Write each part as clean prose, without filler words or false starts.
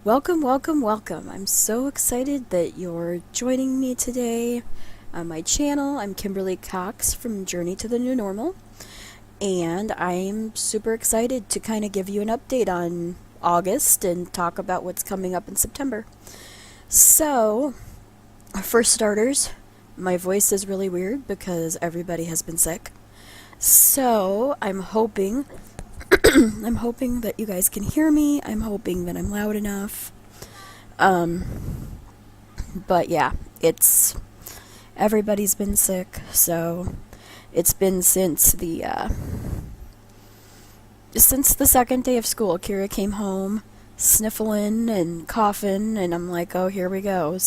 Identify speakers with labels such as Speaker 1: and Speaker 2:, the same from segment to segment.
Speaker 1: Welcome, welcome, welcome. I'm so excited that you're joining me today on my channel. I'm Kimberly Cox from Journey to the New Normal, and I'm super excited to kind of give you an update on August and talk about what's coming up in September. So, for starters, my voice is really weird because everybody has been sick. So, I'm hoping that you guys can hear me. I'm hoping that I'm loud enough. Um, but yeah, everybody's been sick, so it's been since the second day of school. Kira came home sniffling and coughing, and I'm like, oh, here we go.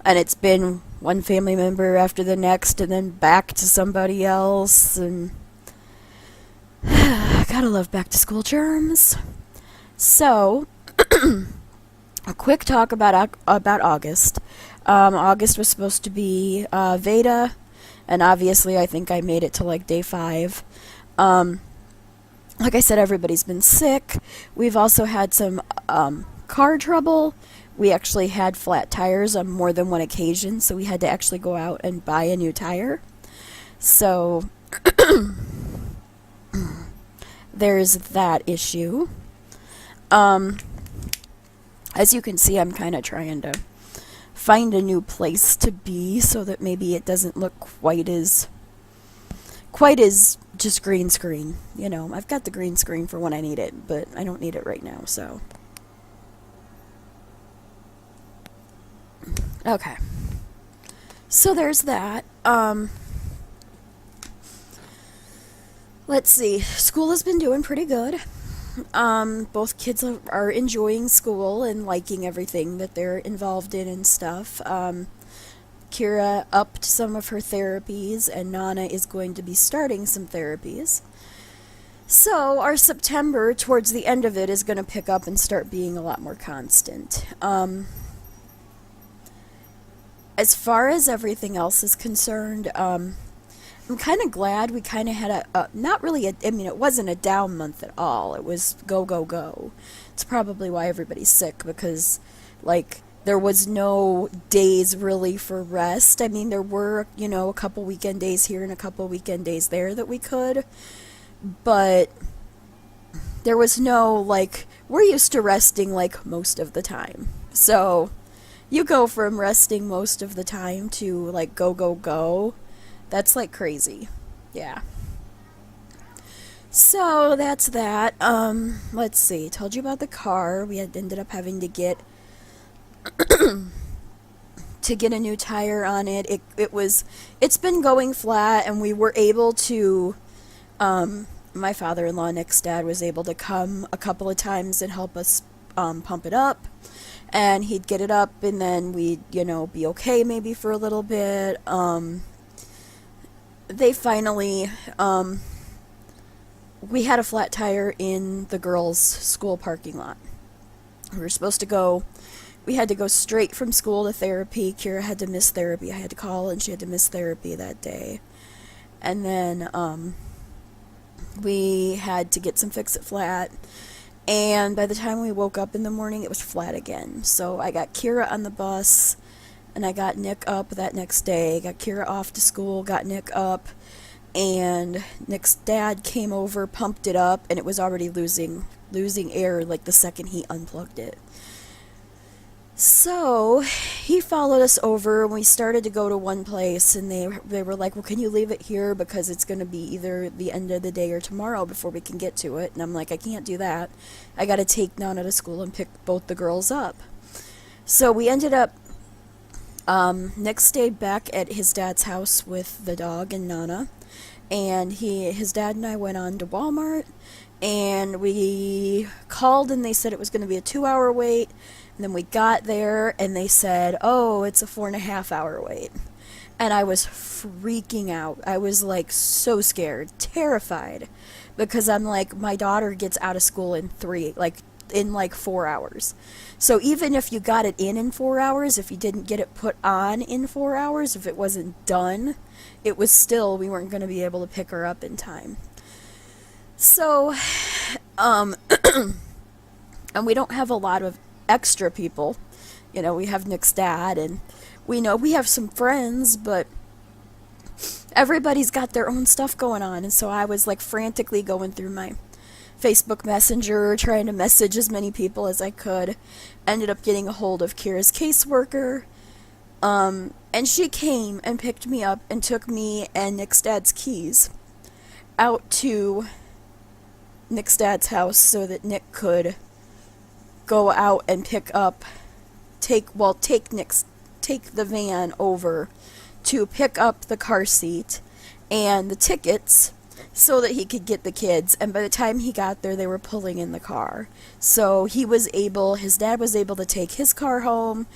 Speaker 1: And it's been one family member after the next, and then back to somebody else, and gotta love back to school germs. So, a quick talk about August. August was supposed to be Veda, and obviously I think I made it to like day 5. Like I said, everybody's been sick. We've also had some car trouble. We actually had flat tires on more than one occasion, so we had to actually go out and buy a new tire. So there's that issue. As you can see, I'm kind of trying to find a new place to be so that maybe it doesn't look quite as just green screen. You know, I've got the green screen for when I need it, but I don't need it right now, so. Okay. So there's that. Let's see. School has been doing pretty good. Both kids are enjoying school and liking everything that they're involved in and stuff. Kira upped some of her therapies, and Nana is going to be starting some therapies. So our September, towards the end of it, is going to pick up and start being a lot more constant. As far as everything else is concerned, I'm kind of glad we kind of had not really it wasn't a down month at all. It was go, go, go. It's probably why everybody's sick, because, like, there was no days really for rest. I mean, there were, a couple weekend days here and a couple weekend days there that we could, but there was no, like, we're used to resting, like, most of the time. So, you go from resting most of the time to, like, go, go, go. That's like crazy. Yeah. So that's that. Let's see. Told you about the car. We had ended up having to get a new tire on it. It's been going flat, and we were able to my father-in-law, Nick's dad, was able to come a couple of times and help us pump it up. And he'd get it up, and then we'd, be okay maybe for a little bit. They finally, we had a flat tire in the girls' school parking lot. We had to go straight from school to therapy. Kira had to miss therapy. I had to call, and she had to miss therapy that day. And then, we had to get some Fix-It Flat. And by the time we woke up in the morning, it was flat again. So I got Kira on the bus, and I got Nick up that next day. Got Kira off to school, got Nick up, and Nick's dad came over, pumped it up, and it was already losing air like the second he unplugged it. So he followed us over, and we started to go to one place, and they were like, well, can you leave it here, because it's going to be either the end of the day or tomorrow before we can get to it. And I'm like, I can't do that. I got to take Nana to school and pick both the girls up. So we ended up, Nick stayed back at his dad's house with the dog and Nana, and his dad and I went on to Walmart, and we called, and they said it was going to be a 2-hour wait. And then we got there, and they said, oh, it's a 4.5-hour wait. And I was freaking out. I was, like, so scared, terrified, because I'm like, my daughter gets out of school in 4 hours. So even if you got it in 4 hours, if you didn't get it put on in 4 hours, if it wasn't done, it was still, we weren't going to be able to pick her up in time. So, and we don't have a lot of extra people. You know, we have Nick's dad, and we know we have some friends, but everybody's got their own stuff going on. And so I was like frantically going through my Facebook Messenger, trying to message as many people as I could. Ended up getting a hold of Kira's caseworker. And she came and picked me up and took me and Nick's dad's keys out to Nick's dad's house so that Nick could go out and take the van over to pick up the car seat and the tickets so that he could get the kids. And by the time he got there, they were pulling in the car. So his dad was able to take his car home.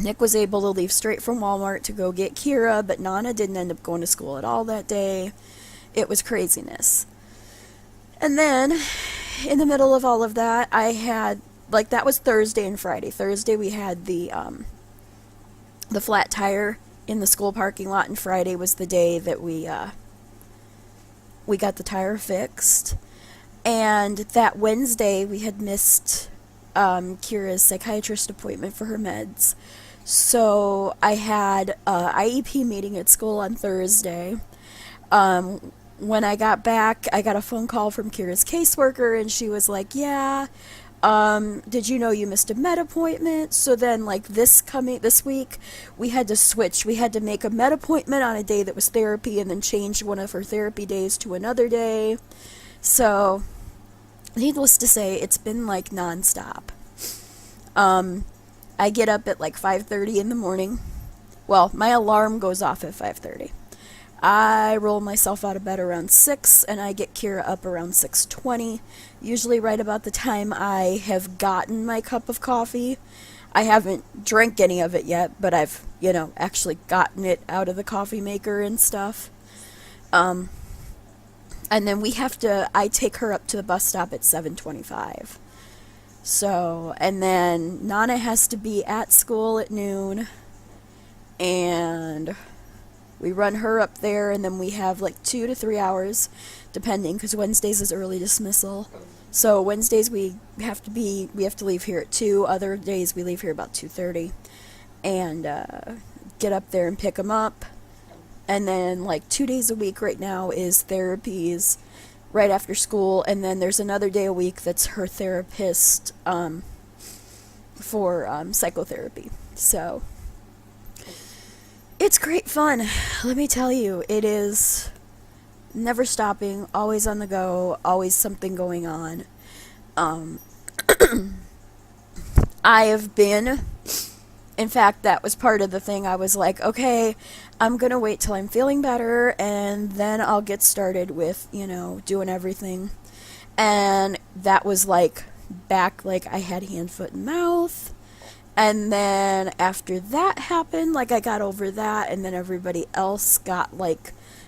Speaker 1: Nick was able to leave straight from Walmart to go get Kira, but Nana didn't end up going to school at all that day. It was craziness. And then, in the middle of all of that, I had, that was Thursday and Friday. Thursday we had the flat tire in the school parking lot, and Friday was the day that we got the tire fixed. And that Wednesday we had missed Kira's psychiatrist appointment for her meds. So I had a IEP meeting at school on Thursday. When I got back, I got a phone call from Kira's caseworker, and she was like, yeah, did you know you missed a med appointment? So then, this week, we had to switch. We had to make a med appointment on a day that was therapy and then change one of her therapy days to another day. So, needless to say, it's been nonstop. I get up at 5:30 in the morning. Well, my alarm goes off at 5:30. I roll myself out of bed around 6, and I get Kira up around 6:20, usually right about the time I have gotten my cup of coffee. I haven't drank any of it yet, but I've, actually gotten it out of the coffee maker and stuff. And then I take her up to the bus stop at 7:25. So, and then Nana has to be at school at noon, and we run her up there, and then we have 2 to 3 hours, depending, because Wednesdays is early dismissal. So Wednesdays we have to leave here at 2. Other days we leave here about 2:30, and get up there and pick them up. And then 2 days a week right now is therapies right after school, and then there's another day a week that's her therapist for psychotherapy. So it's great fun. Let me tell you, it is never stopping, always on the go, always something going on. I have been, in fact, that was part of the thing. I was like, okay, I'm going to wait till I'm feeling better, and then I'll get started with, doing everything. And that was back, I had hand, foot, and mouth. And then after that happened, I got over that, and then everybody else got,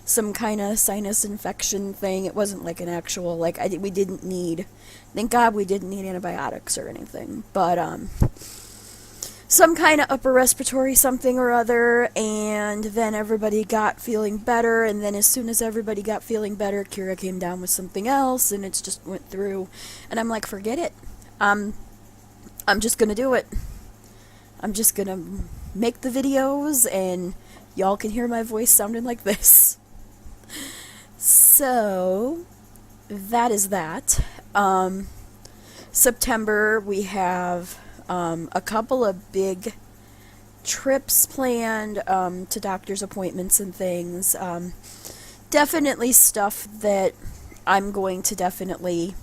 Speaker 1: some kind of sinus infection thing. It wasn't, an actual, we didn't need, thank God we didn't need antibiotics or anything. But, some kind of upper respiratory something or other, and then everybody got feeling better, and then as soon as everybody got feeling better, Kira came down with something else, and it just went through, and I'm like, forget it. I'm just gonna do it. I'm just gonna make the videos, and y'all can hear my voice sounding like this. So, that is that. September, we have a couple of big trips planned to doctor's appointments and things. Definitely stuff that I'm going to definitely,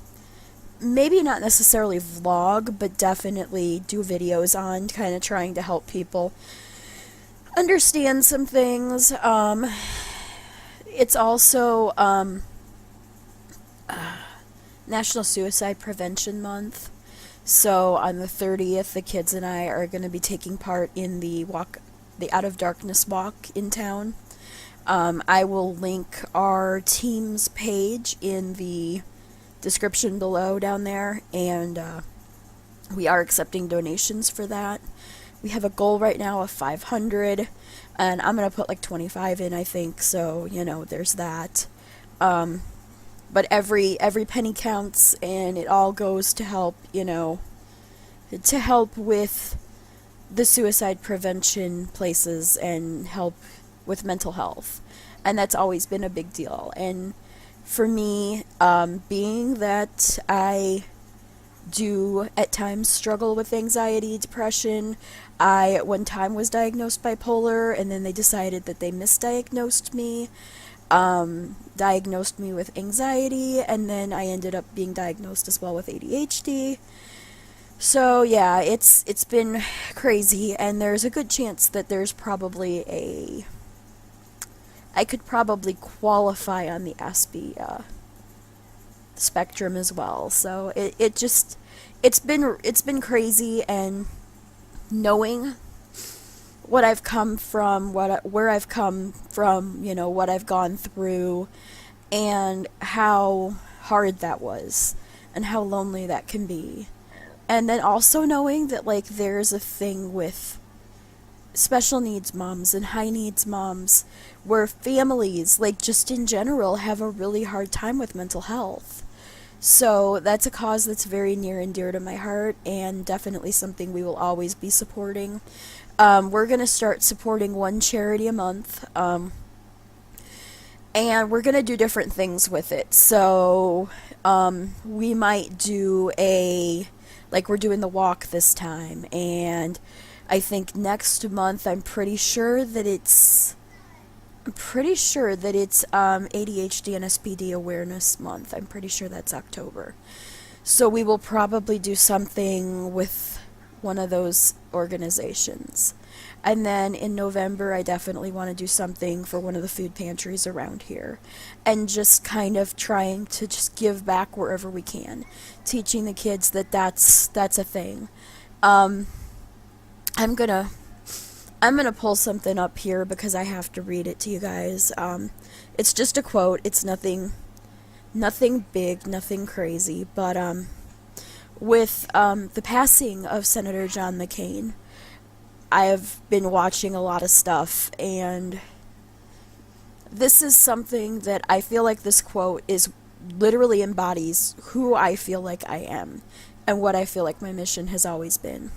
Speaker 1: maybe not necessarily vlog, but definitely do videos on, kind of trying to help people understand some things. It's also National Suicide Prevention Month. So on the 30th, the kids and I are going to be taking part in the Out of Darkness walk in town. I will link our team's page in the description below down there, and we are accepting donations for that. We have a goal right now of 500, and I'm going to put 25 in, I think, so, there's that. But every penny counts, and it all goes to help, to help with the suicide prevention places and help with mental health. And that's always been a big deal. And for me, being that I do at times struggle with anxiety, depression, I at one time was diagnosed bipolar, and then they decided that they misdiagnosed me, diagnosed me with anxiety, and then I ended up being diagnosed as well with ADHD. So yeah, it's been crazy, and there's a good chance that there's probably I could probably qualify on the Aspie spectrum as well. So it's been crazy, and knowing what I've come from, where I've come from, what I've gone through, and how hard that was, and how lonely that can be. And then also knowing that, like, there's a thing with special needs moms and high needs moms where families, like, just in general, have a really hard time with mental health. So that's a cause that's very near and dear to my heart, and definitely something we will always be supporting. We're going to start supporting one charity a month, and we're going to do different things with it. So we might do we're doing the walk this time, and I think next month I'm pretty sure that it's ADHD and SPD Awareness Month. I'm pretty sure that's October. So we will probably do something with one of those organizations. And then in November, I definitely want to do something for one of the food pantries around here. And just kind of trying to just give back wherever we can. Teaching the kids that that's a thing. I'm gonna pull something up here because I have to read it to you guys. It's just a quote. It's nothing big, nothing crazy. But with the passing of Senator John McCain, I have been watching a lot of stuff, and this is something that I feel like this quote is literally embodies who I feel like I am and what I feel like my mission has always been.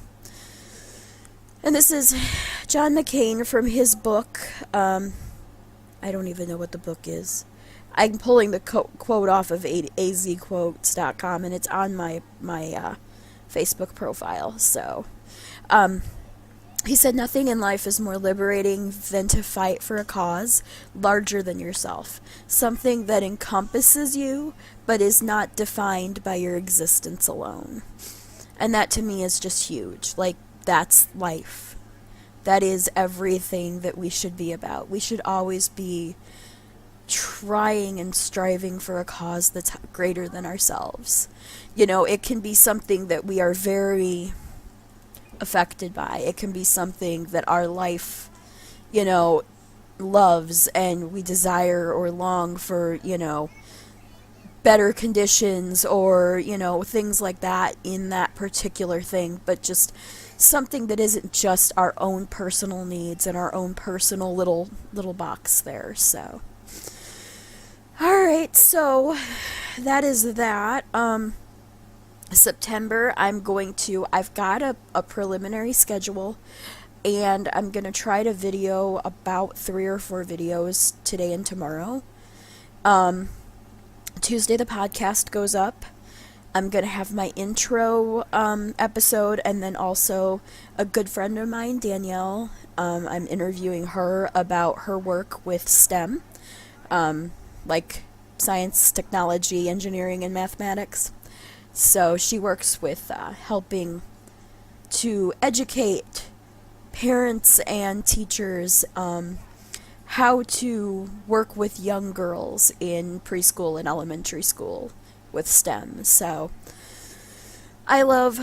Speaker 1: And this is John McCain from his book. I don't even know what the book is. I'm pulling the quote off of azquotes.com, and it's on my Facebook profile. So, he said, "Nothing in life is more liberating than to fight for a cause larger than yourself, something that encompasses you but is not defined by your existence alone." And that to me is just huge. Like, that's life. That is everything that we should be about. We should always be trying and striving for a cause that's greater than ourselves. It can be something that we are very affected by. It can be something that our life, loves, and we desire or long for, better conditions or, things like that in that particular thing, but just something that isn't just our own personal needs and our own personal little box there. So, alright, so that is that. September, I've got a preliminary schedule, and I'm going to try to video about 3 or 4 videos today and tomorrow. Tuesday the podcast goes up. I'm going to have my intro episode, and then also a good friend of mine, Danielle. I'm interviewing her about her work with STEM, like science, technology, engineering, and mathematics. So she works with helping to educate parents and teachers how to work with young girls in preschool and elementary school with STEM. So I love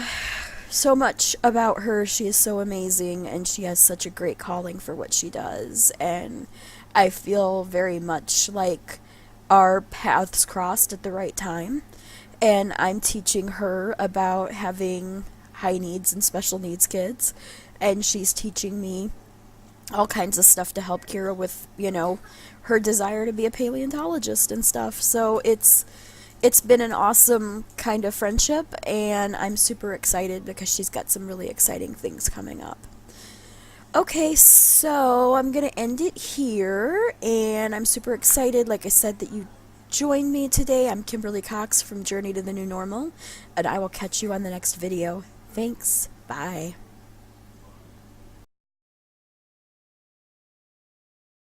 Speaker 1: so much about her. She is so amazing, and she has such a great calling for what she does. And I feel very much like our paths crossed at the right time. And I'm teaching her about having high needs and special needs kids, and she's teaching me all kinds of stuff to help Kira with, her desire to be a paleontologist and stuff. So it's it's been an awesome kind of friendship, and I'm super excited because she's got some really exciting things coming up. Okay, so I'm gonna end it here, and I'm super excited, like I said, that you joined me today. I'm Kimberly Cox from Journey to the New Normal, and I will catch you on the next video. Thanks. Bye.